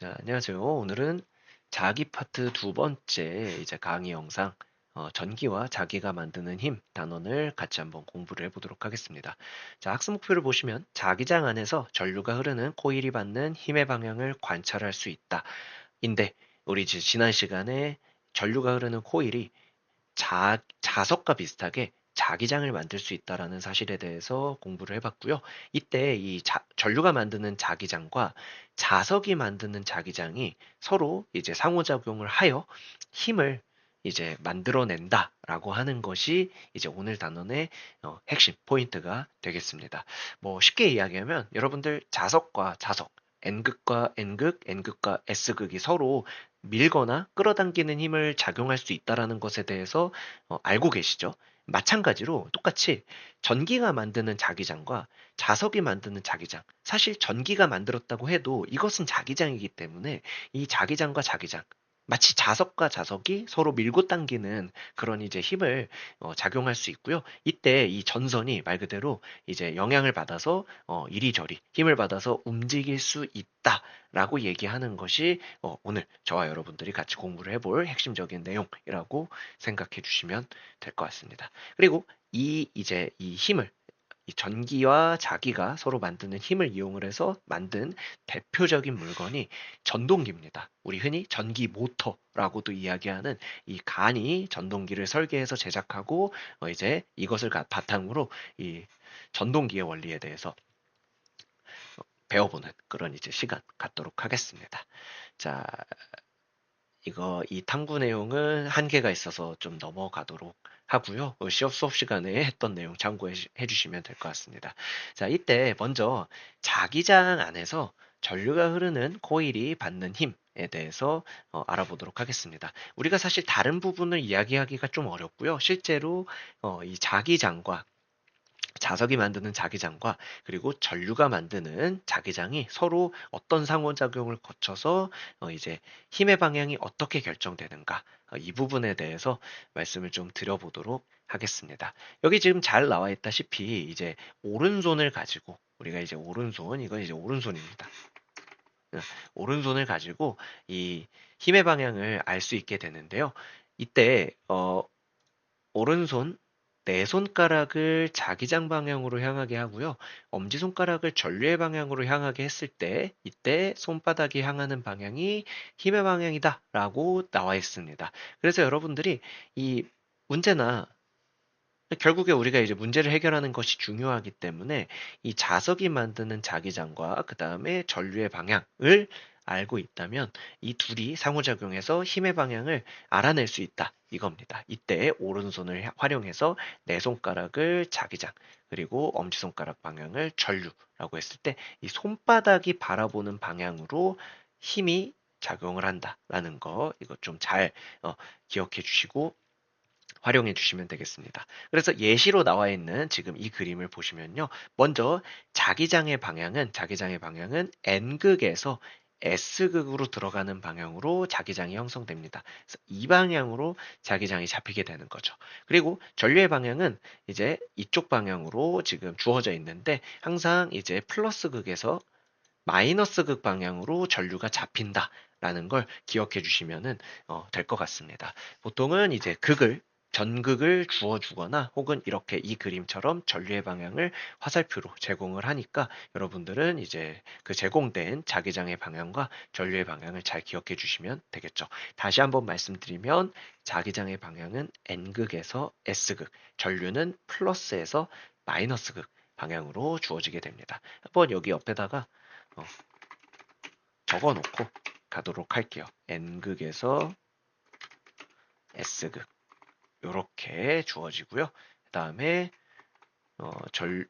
자, 안녕하세요. 오늘은 자기 파트 두 번째 이제 강의 영상, 전기와 자기가 만드는 힘 단원을 같이 한번 공부를 해보도록 하겠습니다. 자, 학습 목표를 보시면 자기장 안에서 전류가 흐르는 코일이 받는 힘의 방향을 관찰할 수 있다. 인데, 우리 지난 시간에 전류가 흐르는 코일이 자석과 비슷하게 자기장을 만들 수 있다라는 사실에 대해서 공부를 해봤고요. 이때 이 전류가 만드는 자기장과 자석이 만드는 자기장이 서로 이제 상호작용을 하여 힘을 이제 만들어낸다라고 하는 것이 이제 오늘 단원의 핵심 포인트가 되겠습니다. 뭐 쉽게 이야기하면 여러분들 자석과 자석, N극과 N극, N극과 S극이 서로 밀거나 끌어당기는 힘을 작용할 수 있다라는 것에 대해서 알고 계시죠? 마찬가지로 똑같이 전기가 만드는 자기장과 자석이 만드는 자기장. 사실 전기가 만들었다고 해도 이것은 자기장이기 때문에 이 자기장과 자기장, 마치 자석과 자석이 서로 밀고 당기는 그런 이제 힘을 작용할 수 있고요. 이때 이 전선이 말 그대로 이제 영향을 받아서 이리저리 힘을 받아서 움직일 수 있다라고 얘기하는 것이 오늘 저와 여러분들이 같이 공부를 해볼 핵심적인 내용이라고 생각해 주시면 될 것 같습니다. 그리고 이제 이 힘을 이 전기와 자기가 서로 만드는 힘을 이용을 해서 만든 대표적인 물건이 전동기입니다. 우리 흔히 전기 모터라고도 이야기하는 이 간이 전동기를 설계해서 제작하고 이제 이것을 바탕으로 이 전동기의 원리에 대해서 배워보는 그런 이제 시간 갖도록 하겠습니다. 자, 이 탐구 내용은 한계가 있어서 좀 넘어가도록 하고요. 수업 시간에 했던 내용 참고해 주시면 될 것 같습니다. 자, 이때 먼저 자기장 안에서 전류가 흐르는 코일이 받는 힘에 대해서 알아보도록 하겠습니다. 우리가 사실 다른 부분을 이야기하기가 좀 어렵고요. 실제로 이 자기장과 자석이 만드는 자기장과 그리고 전류가 만드는 자기장이 서로 어떤 상호작용을 거쳐서 이제 힘의 방향이 어떻게 결정되는가 이 부분에 대해서 말씀을 좀 드려보도록 하겠습니다. 여기 지금 잘 나와 있다시피 이제 오른손을 가지고 우리가 이제 오른손 이건 이제 오른손입니다. 오른손을 가지고 이 힘의 방향을 알 수 있게 되는데요. 이때 오른손 네 손가락을 자기장 방향으로 향하게 하고요. 엄지손가락을 전류의 방향으로 향하게 했을 때 이때 손바닥이 향하는 방향이 힘의 방향이다라고 나와 있습니다. 그래서 여러분들이 이 문제나 결국에 우리가 이제 문제를 해결하는 것이 중요하기 때문에 이 자석이 만드는 자기장과 그 다음에 전류의 방향을 알고 있다면 이 둘이 상호작용해서 힘의 방향을 알아낼 수 있다. 이겁니다. 이때 오른손을 활용해서 네 손가락을 자기장, 그리고 엄지손가락 방향을 전류라고 했을 때 이 손바닥이 바라보는 방향으로 힘이 작용을 한다라는 거 이거 좀 잘 기억해 주시고 활용해 주시면 되겠습니다. 그래서 예시로 나와 있는 지금 이 그림을 보시면요. 먼저 자기장의 방향은 N극에서 S극으로 들어가는 방향으로 자기장이 형성됩니다. 그래서 이 방향으로 자기장이 잡히게 되는 거죠. 그리고 전류의 방향은 이제 이쪽 방향으로 지금 주어져 있는데 항상 이제 플러스 극에서 마이너스 극 방향으로 전류가 잡힌다라는 걸 기억해 주시면 될 것 같습니다. 보통은 이제 전극을 주어주거나 혹은 이렇게 이 그림처럼 전류의 방향을 화살표로 제공을 하니까 여러분들은 이제 그 제공된 자기장의 방향과 전류의 방향을 잘 기억해 주시면 되겠죠. 다시 한번 말씀드리면 자기장의 방향은 N극에서 S극, 전류는 플러스에서 마이너스극 방향으로 주어지게 됩니다. 한번 여기 옆에다가 어, 적어 놓고 가도록 할게요. N극에서 S극 이렇게 주어지고요. 그 다음에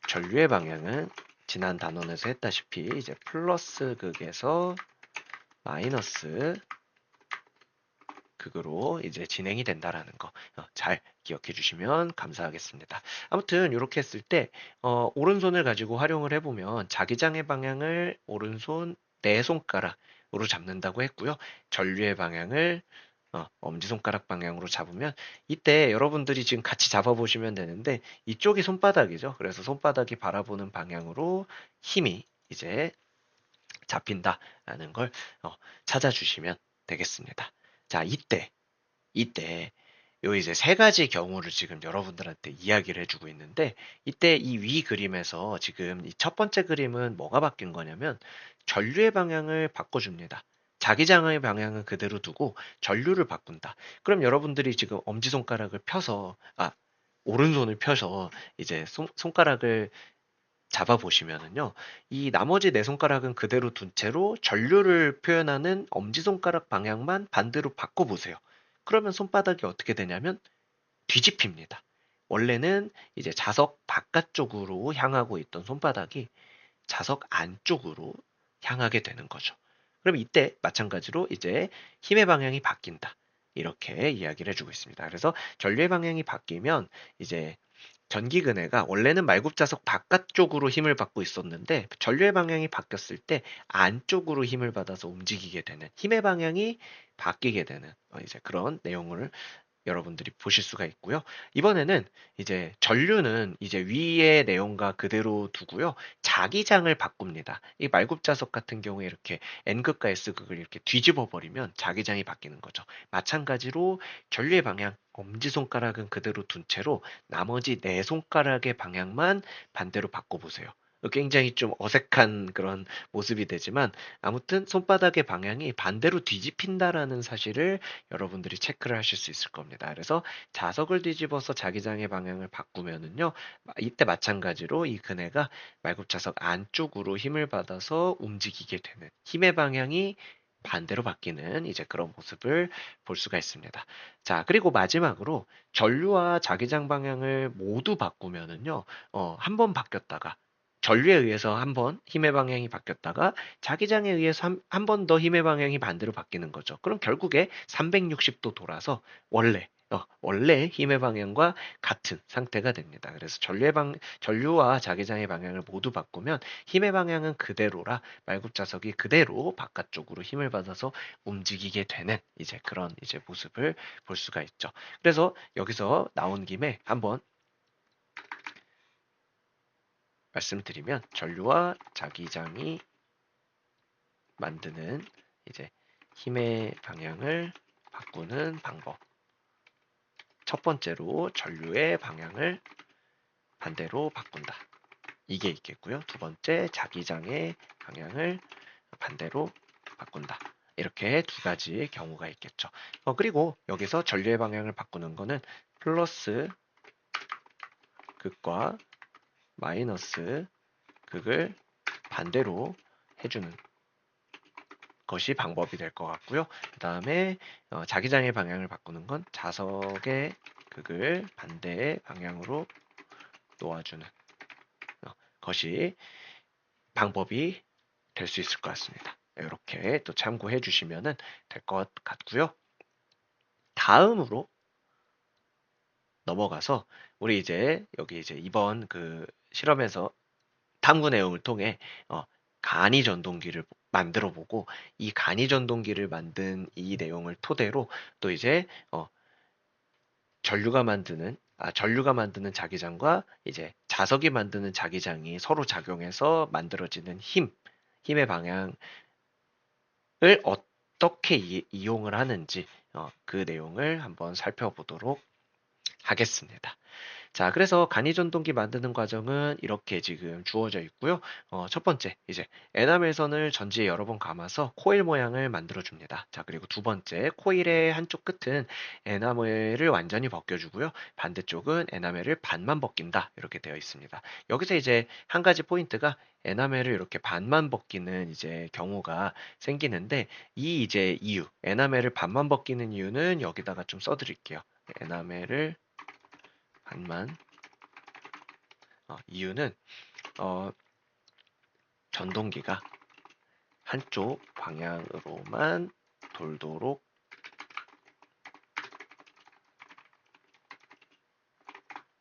전류의 방향은 지난 단원에서 했다시피 이제 플러스 극에서 마이너스 극으로 이제 진행이 된다라는 거 잘 기억해 주시면 감사하겠습니다. 아무튼 이렇게 했을 때 오른손을 가지고 활용을 해보면 자기장의 방향을 오른손 네 손가락으로 잡는다고 했고요. 전류의 방향을 엄지손가락 방향으로 잡으면 이때 여러분들이 지금 같이 잡아보시면 되는데 이쪽이 손바닥이죠. 그래서 손바닥이 바라보는 방향으로 힘이 이제 잡힌다라는 걸 찾아주시면 되겠습니다. 자, 이때 요 이제 세 가지 경우를 지금 여러분들한테 이야기를 해주고 있는데, 이때 이 위 그림에서 지금 이 첫 번째 그림은 뭐가 바뀐 거냐면 전류의 방향을 바꿔줍니다. 자기장의 방향은 그대로 두고 전류를 바꾼다. 그럼 여러분들이 지금 엄지손가락을 펴서, 오른손을 펴서 이제 손가락을 잡아 보시면은요, 이 나머지 네 손가락은 그대로 둔 채로 전류를 표현하는 엄지손가락 방향만 반대로 바꿔보세요. 그러면 손바닥이 어떻게 되냐면 뒤집힙니다. 원래는 이제 자석 바깥쪽으로 향하고 있던 손바닥이 자석 안쪽으로 향하게 되는 거죠. 그럼 이때 마찬가지로 이제 힘의 방향이 바뀐다. 이렇게 이야기를 해주고 있습니다. 그래서 전류의 방향이 바뀌면 이제 전기근해가 원래는 말굽자석 바깥쪽으로 힘을 받고 있었는데 전류의 방향이 바뀌었을 때 안쪽으로 힘을 받아서 움직이게 되는, 힘의 방향이 바뀌게 되는 이제 그런 내용을 여러분들이 보실 수가 있고요. 이번에는 이제 전류는 이제 위의 내용과 그대로 두고요. 자기장을 바꿉니다. 이 말굽자석 같은 경우에 이렇게 N극과 S극을 이렇게 뒤집어 버리면 자기장이 바뀌는 거죠. 마찬가지로 전류의 방향, 엄지손가락은 그대로 둔 채로 나머지 네 손가락의 방향만 반대로 바꿔보세요. 굉장히 좀 어색한 그런 모습이 되지만 아무튼 손바닥의 방향이 반대로 뒤집힌다라는 사실을 여러분들이 체크를 하실 수 있을 겁니다. 그래서 자석을 뒤집어서 자기장의 방향을 바꾸면은요, 이때 마찬가지로 이 그네가 말굽자석 안쪽으로 힘을 받아서 움직이게 되는, 힘의 방향이 반대로 바뀌는 이제 그런 모습을 볼 수가 있습니다. 자, 그리고 마지막으로 전류와 자기장 방향을 모두 바꾸면은요, 한 번 바뀌었다가 전류에 의해서 한 번 힘의 방향이 바뀌었다가 자기장에 의해서 한 번 더 힘의 방향이 반대로 바뀌는 거죠. 그럼 결국에 360도 돌아서 원래 힘의 방향과 같은 상태가 됩니다. 그래서 전류와 자기장의 방향을 모두 바꾸면 힘의 방향은 그대로라 말굽자석이 그대로 바깥쪽으로 힘을 받아서 움직이게 되는 이제 그런 이제 모습을 볼 수가 있죠. 그래서 여기서 나온 김에 한번 말씀드리면 전류와 자기장이 만드는 이제 힘의 방향을 바꾸는 방법. 첫 번째로 전류의 방향을 반대로 바꾼다. 이게 있겠고요. 두 번째 자기장의 방향을 반대로 바꾼다. 이렇게 두 가지 경우가 있겠죠. 그리고 여기서 전류의 방향을 바꾸는 거는 플러스 극과 마이너스 극을 반대로 해주는 것이 방법이 될 것 같고요. 그 다음에 자기장의 방향을 바꾸는 건 자석의 극을 반대의 방향으로 놓아주는 것이 방법이 될 수 있을 것 같습니다. 이렇게 또 참고해 주시면 될 것 같고요. 다음으로 넘어가서 우리 이제 여기 이제 이번 그 실험에서 탐구 내용을 통해 간이 전동기를 만들어 보고 이 간이 전동기를 만든 이 내용을 토대로 또 이제 전류가 만드는 자기장과 이제 자석이 만드는 자기장이 서로 작용해서 만들어지는 힘의 방향을 어떻게 이용을 하는지 그 내용을 한번 살펴보도록 하겠습니다. 자, 그래서 간이전동기 만드는 과정은 이렇게 지금 주어져 있고요. 첫 번째, 이제 에나멜선을 전지에 여러 번 감아서 코일 모양을 만들어 줍니다. 자, 그리고 두 번째, 코일의 한쪽 끝은 에나멜을 완전히 벗겨주고요. 반대쪽은 에나멜을 반만 벗긴다. 이렇게 되어 있습니다. 여기서 이제 한 가지 포인트가 에나멜을 이렇게 반만 벗기는 이제 경우가 생기는데 이 이제 이유, 에나멜을 반만 벗기는 이유는 여기다가 좀 써드릴게요. 에나멜을 반만 이유는 어, 전동기가 한쪽 방향으로만 돌도록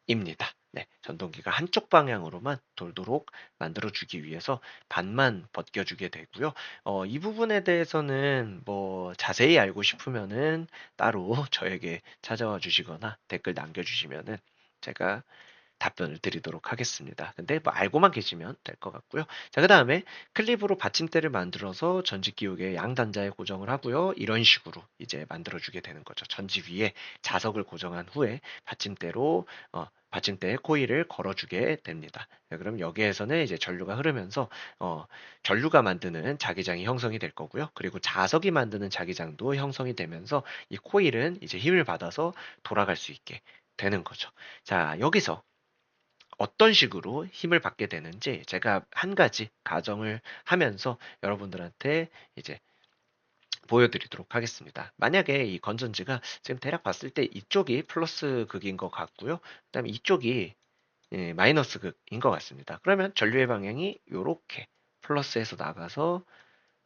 입니다. 네, 전동기가 한쪽 방향으로만 돌도록 만들어주기 위해서 반만 벗겨주게 되고요. 이 부분에 대해서는 뭐 자세히 알고 싶으면은 따로 저에게 찾아와 주시거나 댓글 남겨주시면은 제가 답변을 드리도록 하겠습니다. 근데 뭐 알고만 계시면 될 것 같고요. 자, 그 다음에 클립으로 받침대를 만들어서 전지 기울기의 양 단자에 고정을 하고요. 이런 식으로 이제 만들어주게 되는 거죠. 전지 위에 자석을 고정한 후에 받침대에 코일을 걸어주게 됩니다. 네, 그럼 여기에서는 이제 전류가 흐르면서 전류가 만드는 자기장이 형성이 될 거고요. 그리고 자석이 만드는 자기장도 형성이 되면서 이 코일은 이제 힘을 받아서 돌아갈 수 있게 되는 거죠. 자, 여기서 어떤 식으로 힘을 받게 되는지 제가 한 가지 가정을 하면서 여러분들한테 이제 보여드리도록 하겠습니다. 만약에 이 건전지가 지금 대략 봤을 때 이쪽이 플러스 극인 것 같고요. 그다음에 이쪽이 마이너스 극인 것 같습니다. 그러면 전류의 방향이 이렇게 플러스에서 나가서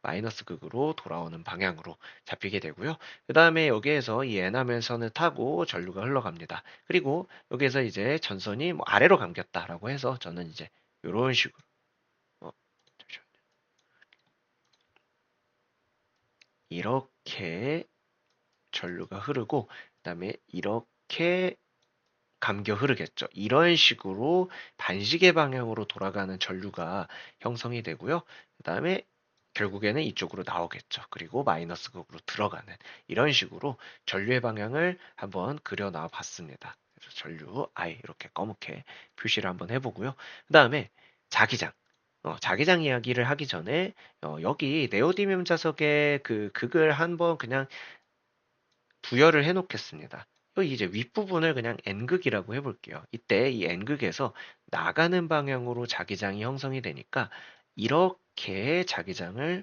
마이너스 극으로 돌아오는 방향으로 잡히게 되고요. 그 다음에 여기에서 이 에나멜선을 타고 전류가 흘러갑니다. 그리고 여기에서 이제 전선이 뭐 아래로 감겼다라고 해서 저는 이제 이런 식으로 어, 이렇게 전류가 흐르고 그다음에 이렇게 감겨 흐르겠죠. 이런 식으로 반시계 방향으로 돌아가는 전류가 형성이 되고요. 그 다음에 결국에는 이쪽으로 나오겠죠. 그리고 마이너스 극으로 들어가는 이런 식으로 전류의 방향을 한번 그려놔 봤습니다. 그래서 전류 I 이렇게 검게 표시를 한번 해보고요. 그 다음에 자기장. 자기장 이야기를 하기 전에 여기 네오디뮴 자석의 그 극을 한번 그냥 부여를 해 놓겠습니다. 이제 윗부분을 그냥 N극이라고 해볼게요. 이때 이 N극에서 나가는 방향으로 자기장이 형성이 되니까 이렇게 자기장을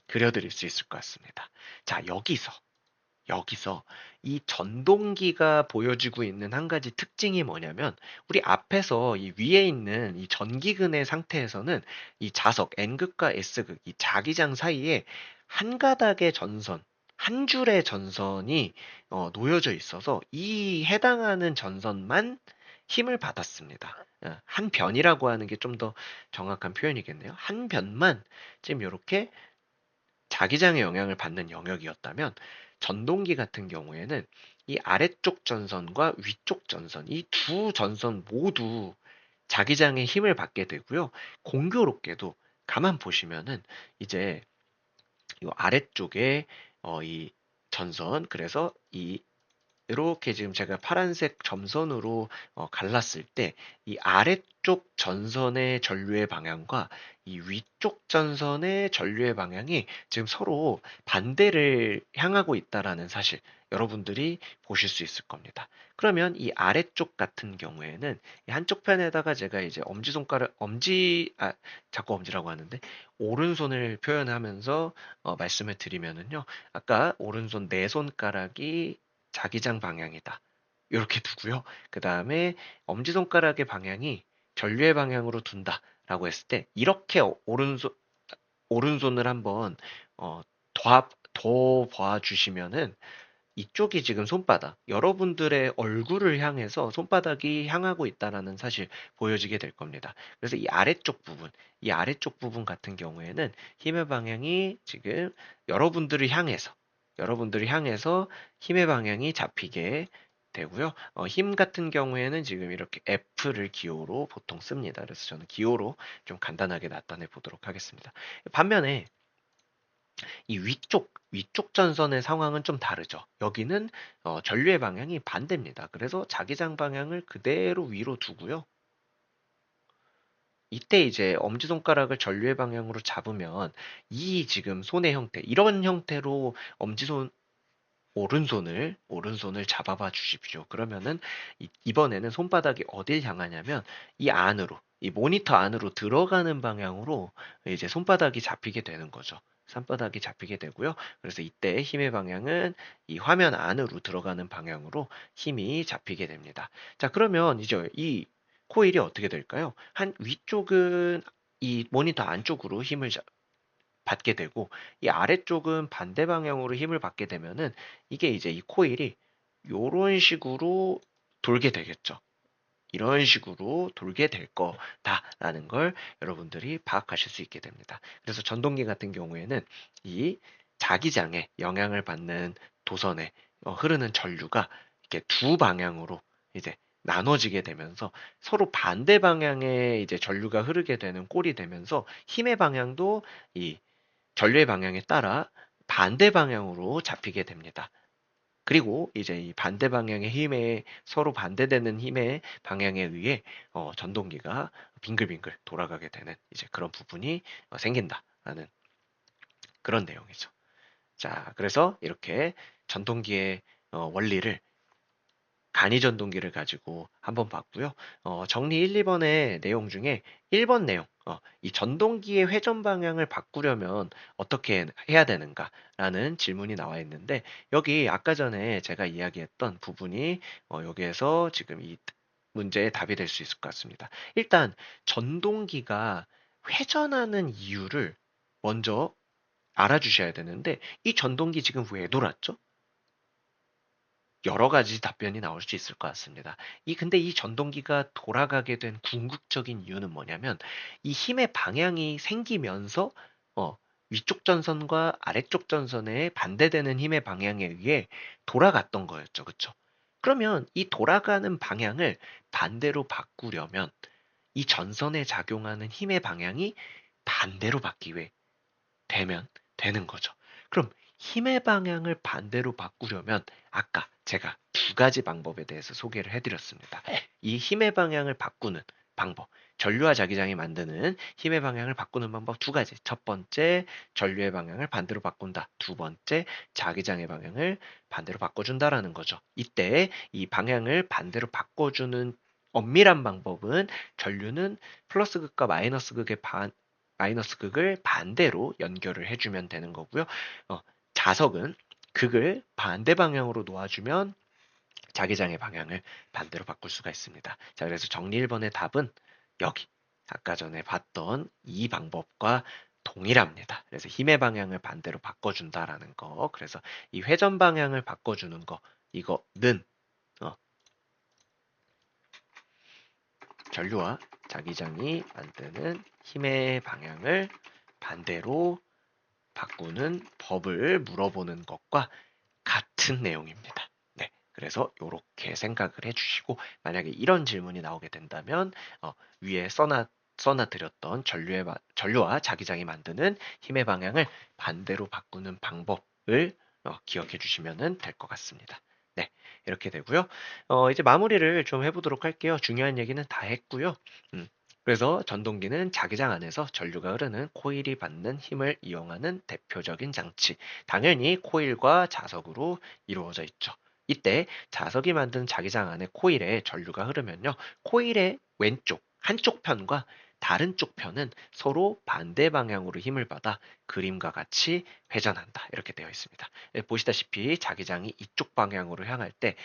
그려드릴 수 있을 것 같습니다. 자, 여기서 이 전동기가 보여주고 있는 한 가지 특징이 뭐냐면 우리 앞에서 이 위에 있는 이 전기근의 상태에서는 이 자석 N극과 S극 이 자기장 사이에 한 가닥의 전선 한 줄의 전선이 놓여져 있어서 이 해당하는 전선만 힘을 받았습니다. 한 변이라고 하는 게 좀 더 정확한 표현이겠네요. 한 변만 지금 이렇게 자기장의 영향을 받는 영역이었다면 전동기 같은 경우에는 이 아래쪽 전선과 위쪽 전선, 이 두 전선 모두 자기장의 힘을 받게 되고요. 공교롭게도 가만 보시면은 이제 이 아래쪽에 이 전선, 그래서 이 이렇게 지금 제가 파란색 점선으로 갈랐을 때 이 아래쪽 전선의 전류의 방향과 이 위쪽 전선의 전류의 방향이 지금 서로 반대를 향하고 있다라는 사실 여러분들이 보실 수 있을 겁니다. 그러면 이 아래쪽 같은 경우에는 이 한쪽 편에다가 제가 이제 자꾸 엄지라고 하는데 오른손을 표현하면서 말씀을 드리면은요. 아까 오른손 네 손가락이 자기장 방향이다. 이렇게 두고요. 그 다음에 엄지손가락의 방향이 전류의 방향으로 둔다라고 했을 때 이렇게 오른손을 한번 어, 더 봐주시면은 이쪽이 지금 손바닥, 여러분들의 얼굴을 향해서 손바닥이 향하고 있다라는 사실 보여지게 될 겁니다. 그래서 이 아래쪽 부분 같은 경우에는 힘의 방향이 지금 여러분들을 향해서, 여러분들을 향해서 힘의 방향이 잡히게 되고요. 힘 같은 경우에는 지금 이렇게 F를 기호로 보통 씁니다. 그래서 저는 기호로 좀 간단하게 나타내 보도록 하겠습니다. 반면에 이 위쪽 전선의 상황은 좀 다르죠. 여기는 전류의 방향이 반대입니다. 그래서 자기장 방향을 그대로 위로 두고요. 이때 이제 엄지손가락을 전류의 방향으로 잡으면 이 지금 손의 형태, 이런 형태로 오른손을 잡아봐 주십시오. 그러면은 이번에는 손바닥이 어딜 향하냐면 이 모니터 안으로 들어가는 방향으로 이제 손바닥이 잡히게 되는 거죠. 손바닥이 잡히게 되고요. 그래서 이때 힘의 방향은 이 화면 안으로 들어가는 방향으로 힘이 잡히게 됩니다. 자, 그러면 이제 이 코일이 어떻게 될까요? 한 위쪽은 이 모니터 안쪽으로 힘을 받게 되고 이 아래쪽은 반대 방향으로 힘을 받게 되면은 이게 이제 이 코일이 요런 식으로 돌게 되겠죠. 이런 식으로 돌게 될 거다라는 걸 여러분들이 파악하실 수 있게 됩니다. 그래서 전동기 같은 경우에는 이 자기장에 영향을 받는 도선에 흐르는 전류가 이렇게 두 방향으로 이제 나눠지게 되면서 서로 반대 방향에 이제 전류가 흐르게 되는 꼴이 되면서 힘의 방향도 이 전류의 방향에 따라 반대 방향으로 잡히게 됩니다. 그리고 이제 이 반대 방향의 힘에 서로 반대되는 힘의 방향에 의해 전동기가 빙글빙글 돌아가게 되는 이제 그런 부분이 생긴다라는 그런 내용이죠. 자, 그래서 이렇게 전동기의 원리를 간이 전동기를 가지고 한번 봤고요. 정리 1, 2번의 내용 중에 1번 내용, 이 전동기의 회전 방향을 바꾸려면 어떻게 해야 되는가라는 질문이 나와 있는데, 여기 아까 전에 제가 이야기했던 부분이 여기에서 지금 이 문제의 답이 될 수 있을 것 같습니다. 일단 전동기가 회전하는 이유를 먼저 알아주셔야 되는데, 이 전동기 지금 왜 돌았죠? 여러 가지 답변이 나올 수 있을 것 같습니다. 근데 이 전동기가 돌아가게 된 궁극적인 이유는 뭐냐면, 이 힘의 방향이 생기면서, 위쪽 전선과 아래쪽 전선에 반대되는 힘의 방향에 의해 돌아갔던 거였죠. 그쵸? 그러면 이 돌아가는 방향을 반대로 바꾸려면, 이 전선에 작용하는 힘의 방향이 반대로 바뀌게 되면 되는 거죠. 그럼 힘의 방향을 반대로 바꾸려면 아까 제가 두 가지 방법에 대해서 소개를 해드렸습니다. 이 힘의 방향을 바꾸는 방법, 전류와 자기장이 만드는 힘의 방향을 바꾸는 방법 두 가지. 첫 번째, 전류의 방향을 반대로 바꾼다. 두 번째, 자기장의 방향을 반대로 바꿔준다라는 거죠. 이때 이 방향을 반대로 바꿔주는 엄밀한 방법은 전류는 플러스 극과 마이너스 극을 반대로 연결을 해주면 되는 거고요. 자석은 극을 반대 방향으로 놓아주면 자기장의 방향을 반대로 바꿀 수가 있습니다. 자, 그래서 정리 1번의 답은 여기 아까 전에 봤던 이 방법과 동일합니다. 그래서 힘의 방향을 반대로 바꿔준다라는 거. 그래서 이 회전 방향을 바꿔주는 거, 이거는 어, 전류와 자기장이 만드는 힘의 방향을 반대로 바꾸는 법을 물어보는 것과 같은 내용입니다. 네. 그래서 이렇게 생각을 해주시고, 만약에 이런 질문이 나오게 된다면, 위에 써놔드렸던 전류와 자기장이 만드는 힘의 방향을 반대로 바꾸는 방법을 기억해 주시면 될 것 같습니다. 네. 이렇게 되고요. 이제 마무리를 좀 해보도록 할게요. 중요한 얘기는 다 했고요. 그래서 전동기는 자기장 안에서 전류가 흐르는 코일이 받는 힘을 이용하는 대표적인 장치. 당연히 코일과 자석으로 이루어져 있죠. 이때 자석이 만든 자기장 안에 코일에 전류가 흐르면요. 코일의 왼쪽, 한쪽 편과 다른 쪽 편은 서로 반대 방향으로 힘을 받아 그림과 같이 회전한다. 이렇게 되어 있습니다. 보시다시피 자기장이 이쪽 방향으로 향할 때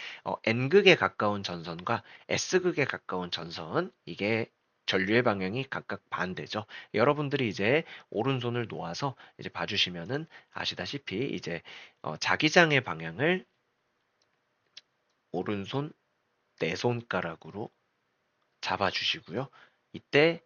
N극에 가까운 전선과 S극에 가까운 전선, 이게 전류의 방향이 각각 반대죠. 여러분들이 이제 오른손을 놓아서 이제 봐주시면은 아시다시피 이제 자기장의 방향을 오른손 네 손가락으로 잡아주시고요. 이때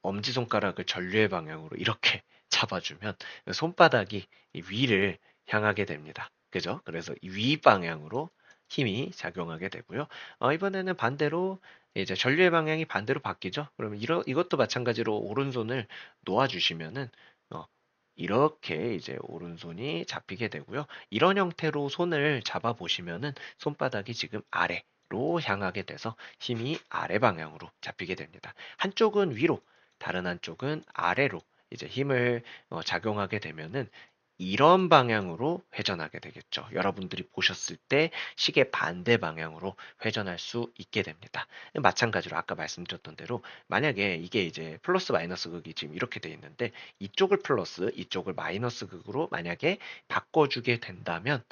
엄지손가락을 전류의 방향으로 이렇게 잡아주면 손바닥이 위를 향하게 됩니다. 그죠? 그래서 위 방향으로 힘이 작용하게 되고요. 이번에는 반대로 이제 전류의 방향이 반대로 바뀌죠. 그러면 이것도 마찬가지로 오른손을 놓아주시면은 어, 이렇게 이제 오른손이 잡히게 되고요. 이런 형태로 손을 잡아 보시면은 손바닥이 지금 아래로 향하게 돼서 힘이 아래 방향으로 잡히게 됩니다. 한쪽은 위로, 다른 한쪽은 아래로 이제 힘을 작용하게 되면은 이런 방향으로 회전하게 되겠죠. 여러분들이 보셨을 때 시계 반대 방향으로 회전할 수 있게 됩니다. 마찬가지로 아까 말씀드렸던 대로 만약에 이게 이제 플러스 마이너스 극이 지금 이렇게 돼 있는데 이쪽을 플러스, 이쪽을 마이너스 극으로 만약에 바꿔주게 된다면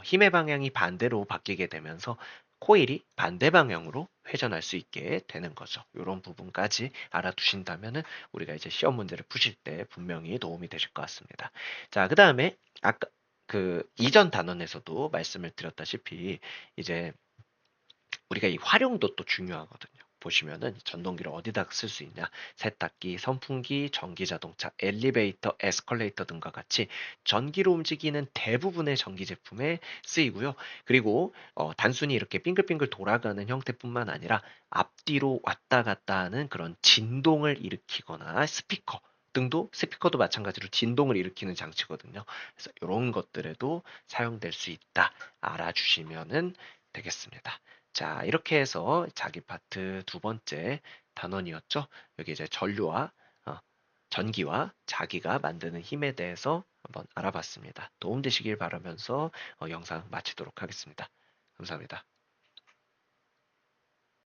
힘의 방향이 반대로 바뀌게 되면서 코일이 반대 방향으로 회전할 수 있게 되는 거죠. 이런 부분까지 알아두신다면은 우리가 이제 시험 문제를 푸실 때 분명히 도움이 되실 것 같습니다. 자, 그 다음에 아까 그 이전 단원에서도 말씀을 드렸다시피 이제 우리가 이 활용도 또 중요하거든요. 보시면은 전동기를 어디다 쓸 수 있냐? 세탁기, 선풍기, 전기자동차, 엘리베이터, 에스컬레이터 등과 같이 전기로 움직이는 대부분의 전기 제품에 쓰이고요. 그리고 단순히 이렇게 빙글빙글 돌아가는 형태뿐만 아니라 앞뒤로 왔다 갔다 하는 그런 진동을 일으키거나 스피커도 마찬가지로 진동을 일으키는 장치거든요. 그래서 이런 것들에도 사용될 수 있다. 알아주시면은 되겠습니다. 자, 이렇게 해서 자기 파트 두 번째 단원이었죠. 여기 이제 어, 전기와 자기가 만드는 힘에 대해서 한번 알아봤습니다. 도움되시길 바라면서 영상 마치도록 하겠습니다. 감사합니다.